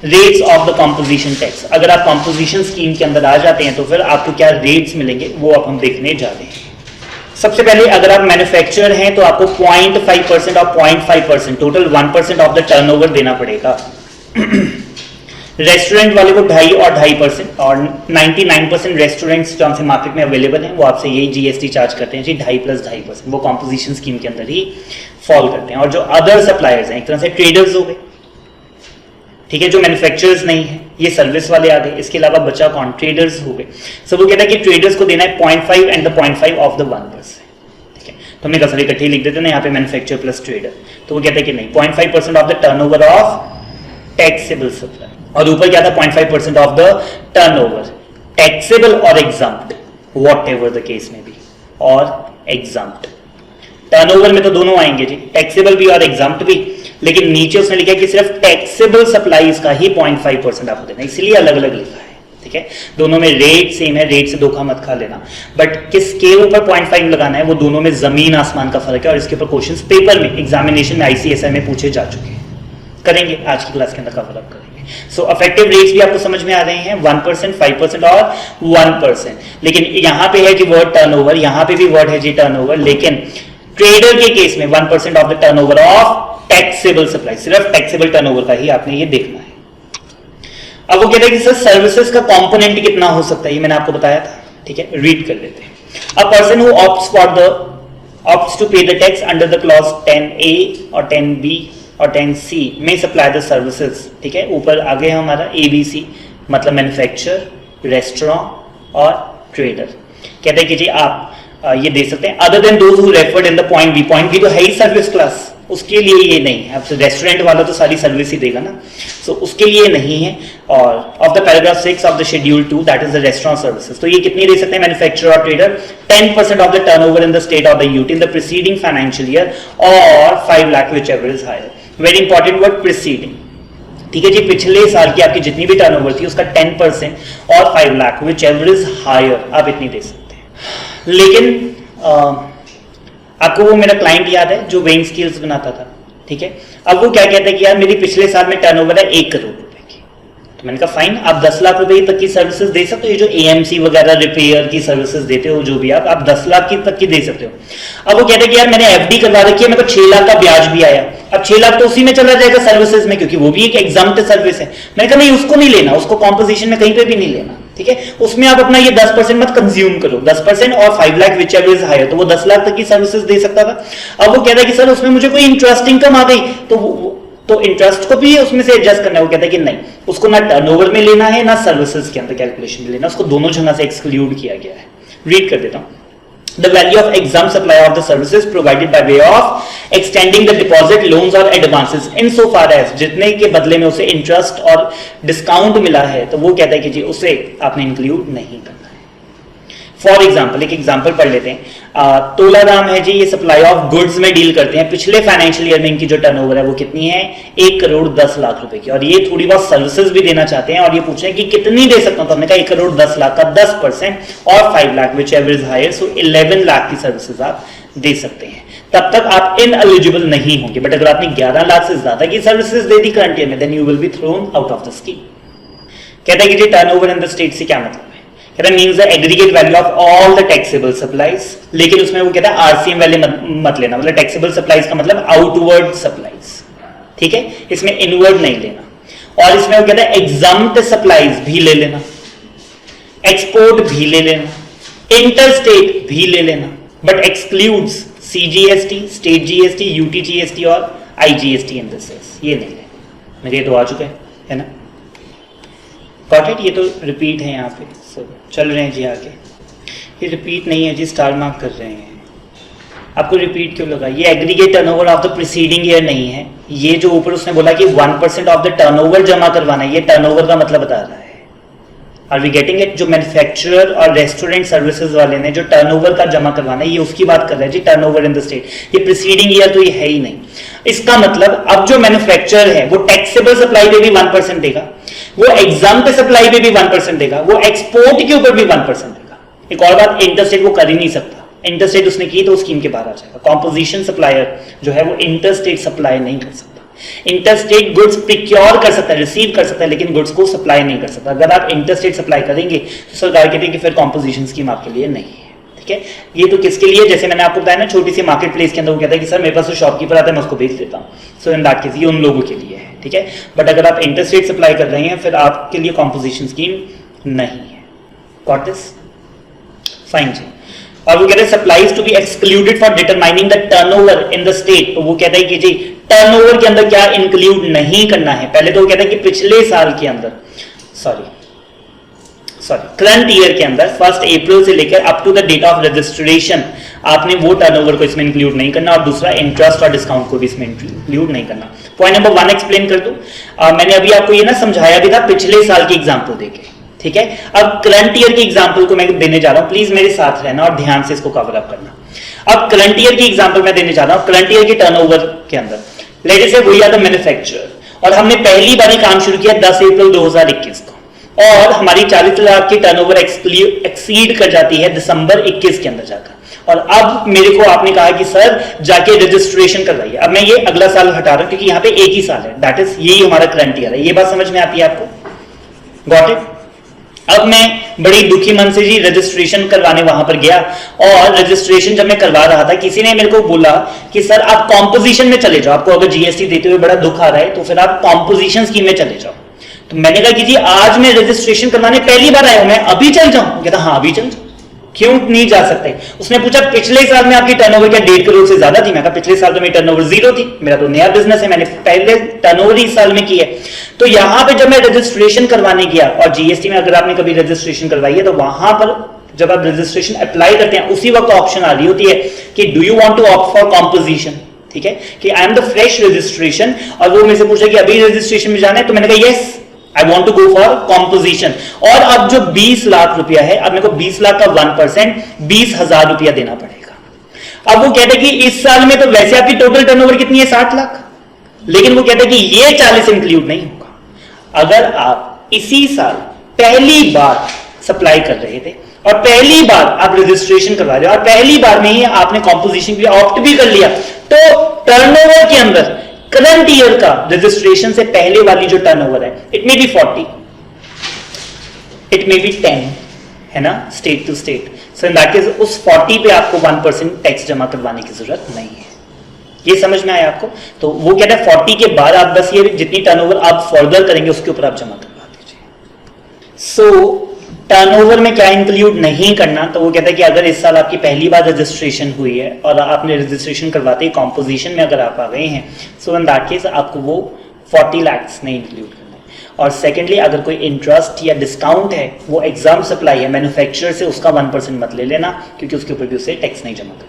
Rates of the composition tax. अगर आप composition scheme के अंदर आ जाते हैं तो फिर आपको क्या रेट्स मिलेंगे वो अब हम देखने जा रहे हैं। सबसे पहले अगर आप मैन्युफैक्चरर हैं तो आपको 0.5% और 0.5% टोटल 1% ऑफ द टर्नओवर देना पड़ेगा। रेस्टोरेंट वाले को 2.5 और 2.5% और 99% रेस्टोरेंट्स जो हमसे मार्केट में अवेलेबल हैं वो आपसे यही जीएसटी चार्ज करते हैं जी 2.5 + 2.5%, वो कॉम्पोजिशन स्कीम के अंदर ही फॉल करते हैं। और जो अदर सप्लायर्स हैं एक तरह से ट्रेडर्स हो गए, ठीक है, जो मैन्युफैक्चरर्स नहीं है, ये सर्विस वाले आ गए, इसके अलावा बचा कौन, ट्रेडर्स हो गए। सब वो कहता है कि ट्रेडर्स को देना है 0.5 एंड द 0.5 ऑफ द 1%, ठीक है। तो हमने कहा इकट्ठे लिख देते ना यहाँ पे मैन्युफैक्चरर प्लस ट्रेडर, तो वो कहता है कि नहीं 0.5% of the turnover of taxable supply, और ऊपर क्या था 0.5% ऑफ द टर्नओवर टैक्सेबल और एग्जम्प्ट व्हाटएवर द केस में बी, और एग्जम्प्ट। टर्नओवर में तो दोनों आएंगे जी, टैक्सेबल भी और एग्जम्प्ट भी, लेकिन नीचे उसने लिखा है कि सिर्फ टैक्सेबल सप्लाईज का ही 0.5% आपको देना, इसलिए अलग अलग लिखा है, ठीक है। दोनों में रेट सेम है, रेट से धोखा मत खा लेना, बट किसके ऊपर 0.5 लगाना है वो दोनों में जमीन आसमान का फर्क है। और इसके ऊपर क्वेश्चंस पेपर में एग्जामिनेशन में ICSI में पूछे जा चुके हैं, करेंगे आज की क्लास के अंदर कवर अप करेंगे। सो अफेक्टिव रेट्स भी आपको समझ में आ रहे हैं, 1%, 5% और 1%। लेकिन यहाँ पे है जी वर्ड टर्नओवर, यहाँ पे भी वर्ड है जी टर्नओवर, लेकिन ट्रेडर के केस में 1% of the turnover of taxable supply, सिर्फ टैक्सेबल टर्नओवर का ही आपने ये देखना है। अब वो कहते हैं कि सर सर्विसेज का कंपोनेंट कितना हो सकता है, ये मैंने आपको बताया था, ठीक है, रीड कर लेते हैं। A person who opts to pay the tax under the clause 10A और 10B और 10C में सप्लाई द सर्विसेज, ठीक है। ऊपर आगे हमारा ABC मतलब मैन्युफैक्चरर, रेस्टोरेंट और ट्रेडर। कहते हैं कि जी आप ये दे सकते हैं other than those who referred in the point B. Point B तो है ही सर्विस क्लास, उसके लिए ये नहीं है। अब रेस्टोरेंट वाला तो सारी सर्विस ही देगा ना, सो उसके लिए नहीं है। और of the paragraph 6 of the schedule 2 that is the restaurant services, तो ये कितनी दे सकते हैं मैन्युफैक्चरर और trader, 10% of the turnover in the state of the UT in the preceding financial year और 5 lakh whichever is higher. Very important word preceding, ठीक है जी, पिछले साल की आपकी जितनी भी टर्नओवर थी उसका 10% और 5 lakh whichever is higher आप इतनी दे सकते हैं। लेकिन आपको वो मेरा क्लाइंट याद है जो वेइंग स्केल्स बनाता था, ठीक है। अब वो क्या कहता है कि यार मेरी पिछले साल में टर्नओवर है 1 करोड़ रुपए की, तो मैंने कहा फाइन, आप 10 लाख रुपए तक की सर्विसेज दे सकते हो, ये जो AMC वगैरह रिपेयर की सर्विसेज देते हो जो भी आप 10 लाख की तक की दे सकते हो। अब वो कहते हैं कि यार मैंने FD करवा रखी है, मेरे को 6 लाख का ब्याज भी आया, अब 6 लाख तो उसी में चला जाएगा सर्विसेज में, क्योंकि वो भी एक एग्जम्प्ट सर्विस है। मैंने कहा नहीं उसको नहीं लेना, उसको कॉम्पोजिशन में कहीं पे भी नहीं लेना, ठीक है। उसमें आप अपना ये 10% मत कंज्यूम करो, 10% और 5 lakh whichever is higher, तो वो 10 लाख तक की सर्विसेज दे सकता था। अब वो कहता है कि सर उसमें मुझे कोई इंटरेस्ट इनकम आ गई, तो इंटरेस्ट को भी उसमें से एडजस्ट करना है। वो कहता है कि नहीं, उसको ना टर्नओवर में लेना है ना सर्विसेज के अंदर कैलकुलेशन में लेना, उसको दोनों जगह से एक्सक्लूड किया गया है। रीड कर देता हूं। The value of exempt supply of the services provided by way of extending the deposit, loans or advances insofar as जितने के बदले में उसे इंटरेस्ट और डिस्काउंट मिला है, तो वो कहता है कि जी उसे आपने इंक्लूड नहीं करना है। फॉर एग्जाम्पल एक एग्जाम्पल पढ़ लेते हैं। तोलाराम है जी, ये सप्लाई ऑफ गुड्स में डील करते हैं। पिछले फाइनेंशियल ईयर में इनकी जो टर्नओवर है वो कितनी है, 1 करोड़ 10 लाख रुपए की, और ये थोड़ी बहुत सर्विसेज भी देना चाहते हैं और ये पूछ रहे हैं कि कितनी दे सकता हूं, तो हमने कहा 1 करोड़ 10 लाख का 10% और 5 lakh whichever is higher, so 11 lakh की सर्विसेज आप दे सकते हैं। तब तक आप इनएलिजिबल नहीं होंगे, बट अगर आपने 11 लाख से ज्यादा की सर्विसेज दे दी करंट ईयर में, then you will be thrown out of the scheme. कहता है कि जी टर्नओवर इन द स्टेट से क्या मतलब है, कहता है means the aggregate value of all the taxable supplies, लेकिन उसमें वो कहता है RCM वैल्यू मत लेना, मतलब टैक्सेबल सप्लाईज का मतलब आउटवर्ड सप्लाईज, ठीक है, इसमें इनवर्ड नहीं लेना। और इसमें वो कहता है एग्जम्प्ट सप्लाईज भी ले लेना, एक्सपोर्ट भी ले लेना, इंटरस्टेट भी ले लेना, but excludes CGST, state GST, UT GST और IGST इन दिस सेंस, ये नहीं लेना। मेरे ये तो आ चुके हैं, है ना, गॉट इट। ये तो रिपीट है यहाँ पे, चल रहे हैं जी आगे। ये रिपीट नहीं है जी, स्टार मार्क कर रहे हैं। आपको रिपीट क्यों लगा, ये aggregate turnover of the preceding year नहीं है, ये जो ऊपर उसने बोला कि 1% ऑफ द टर्नओवर जमा करवाना है, ये टर्नओवर का मतलब बता रहा है। Are we getting it? जो मैन्युफैक्चरर और रेस्टोरेंट सर्विसेज वाले ने जो टर्नओवर का जमा करवाना है, ये उसकी बात कर रहा है जी, टर्नओवर इन द स्टेट। ये प्रीसीडिंग ईयर तो ये है ही नहीं। इसका मतलब अब जो मैन्युफैक्चरर है वो टैक्सेबल सप्लाई पे भी 1% देगा, वो एग्जम्प्ट सप्लाई पे भी 1% देगा, वो एक्सपोर्ट के ऊपर भी 1% देगा। एक और बात, इंटरस्टेट वो कर ही नहीं सकता, इंटरस्टेट उसने की तो स्कीम के बाहर आ जाएगा। कॉम्पोजिशन सप्लायर जो है वो इंटरस्टेट सप्लाई नहीं कर सकता। इंटरस्टेट गुड्स प्रिक्योर कर सकता है, रिसीव कर सकता है, लेकिन गुड्स को सप्लाई नहीं कर सकता। अगर आप इंटरस्टेट सप्लाई करेंगे तो सरकार कहती है कि फिर कॉम्पोजिशन स्कीम आपके लिए नहीं है। ठीक है, ये तो किसके लिए, जैसे मैंने आपको बताया ना, छोटी सी मार्केट प्लेस के अंदर वो कहता है कि सर मेरे पास तो शॉपकीपर आता है, मैं उसको बेच देता हूँ। सो इन दैट केस ये उन लोगों के लिए है। ठीक है, बट अगर आप इंटरस्टेट सप्लाई कर रहे हैं फिर आपके लिए कॉम्पोजिशन स्कीम नहीं है। Got this? फाइन जी। और वो कहते हैं supplies to be excluded for determining the turnover in the state. तो वो कहता है कि जी टर्नओवर के अंदर क्या इंक्लूड नहीं करना है। पहले तो वो कहता है कि पिछले साल के अंदर करंट ईयर के अंदर 1 अप्रैल से लेकर up to the date of registration आपने वो टर्नओवर को इसमें इंक्लूड नहीं करना, और दूसरा इंटरेस्ट और डिस्काउंट को भी इसमें इंक्लूड नहीं करना। पॉइंट नंबर 1 एक्सप्लेन कर दूं। मैंने अभी आपको ये ना समझाया भी था पिछले साल की एग्जांपल देके। ठीक है, अब करंट ईयर की एग्जांपल को मैं देने जा रहा हूं, प्लीज मेरे साथ रहना और ध्यान से इसको कवर अप करना। अब करंट ईयर की एग्जांपल मैं देने जा रहा हूं। करंट ईयर के टर्नओवर के अंदर लेट अस से वी आर द मैन्युफैक्चरर, और हमने पहली बार काम शुरू किया 10 अप्रैल 2021 को, और हमारी 40 लाख की टर्नओवर एक्सीड कर जाती है दिसंबर 21 के अंदर जाकर। और अब मेरे को आपने कहा कि सर जाके रजिस्ट्रेशन करवाइए। अब मैं ये अगला साल हटा रहा हूं क्योंकि यहाँ पे एक ही साल है, दैट इज यही हमारा करंट ईयर है। ये बात समझ में आती है आपको? Got it? अब मैं बड़ी दुखी मन से जी रजिस्ट्रेशन करवाने वहां पर गया, और रजिस्ट्रेशन जब मैं करवा रहा था किसी ने मेरे को बोला कि सर आप कॉम्पोजिशन में चले जाओ, आपको अगर जीएसटी देते हुए बड़ा दुख आ रहा है तो फिर आप कॉम्पोजिशन स्कीम में चले जाओ। तो मैंने कहा कि जी आज मैं रजिस्ट्रेशन करवाने पहली बार आया हूं, मैं अभी चल जाऊं? कहता हाँ अभी चल जाओ। क्यों नहीं जा सकते? उसने पूछा पिछले साल में आपकी टर्नओवर क्या 1.5 करोड़ से ज्यादा थी? मैं कहा पिछले साल तो मेरी टर्नओवर 0 थी, मेरा तो नया बिजनेस है, मैंने पहले टर्नओवर ही इस साल में की है। तो यहां पे जब मैं रजिस्ट्रेशन करवाने गया, और जीएसटी में अगर आपने कभी रजिस्ट्रेशन करवाई है तो वहां पर जब आप रजिस्ट्रेशन अप्लाई करते हैं उसी वक्त ऑप्शन आ रही होती है कि do you want to opt for composition. ठीक है, कि I am the fresh registration, और वो मेरे से पूछा कि अभी रजिस्ट्रेशन में जाना है, तो मैंने कहा yes I want to go for composition. और अब जो 20 लाख रुपया है, अब मेरे को 20 लाख का 1% 20,000 रुपया देना पड़ेगा। अब वो कहते हैं कि इस साल में तो वैसे आपकी टोटल टर्नओवर कितनी है 60 लाख, लेकिन वो कहते हैं कि ये 40 इंक्लूड नहीं होगा। अगर आप इसी साल पहली बार सप्लाई कर रहे थे और पहली बार आप रजिस्ट्रेशन करवा रहे हो और पहली बार में ही आपने कॉम्पोजिशन के लिए ऑप्ट भी कर लिया, तो टर्नओवर के अंदर करंट ईयर का रजिस्ट्रेशन से पहले वाली जो टर्नओवर है, it may be 40, it may be 10, है ना, state to state. So in that case उस 40 पे आपको 1% टैक्स जमा करवाने की जरूरत नहीं है। ये समझ में आया आपको? तो वो कहता है 40 के बाद आप 10 ईयर जितनी टर्नओवर आप फर्दर करेंगे उसके ऊपर आप जमा करवा दीजिए। सो टर्नओवर में क्या इंक्लूड नहीं करना, तो वो कहता है कि अगर इस साल आपकी पहली बार रजिस्ट्रेशन हुई है और आपने रजिस्ट्रेशन करवाते ही कॉम्पोजिशन में अगर आप आ गए हैं, सो इन दैट केस आपको वो 40 लाख नहीं इंक्लूड करना है। और सेकेंडली अगर कोई इंटरेस्ट या डिस्काउंट है, वो एग्जाम सप्लाई है मैन्युफैक्चरर से, उसका 1% मत ले लेना क्योंकि उसके ऊपर भी उसे टैक्स नहीं जमा करना।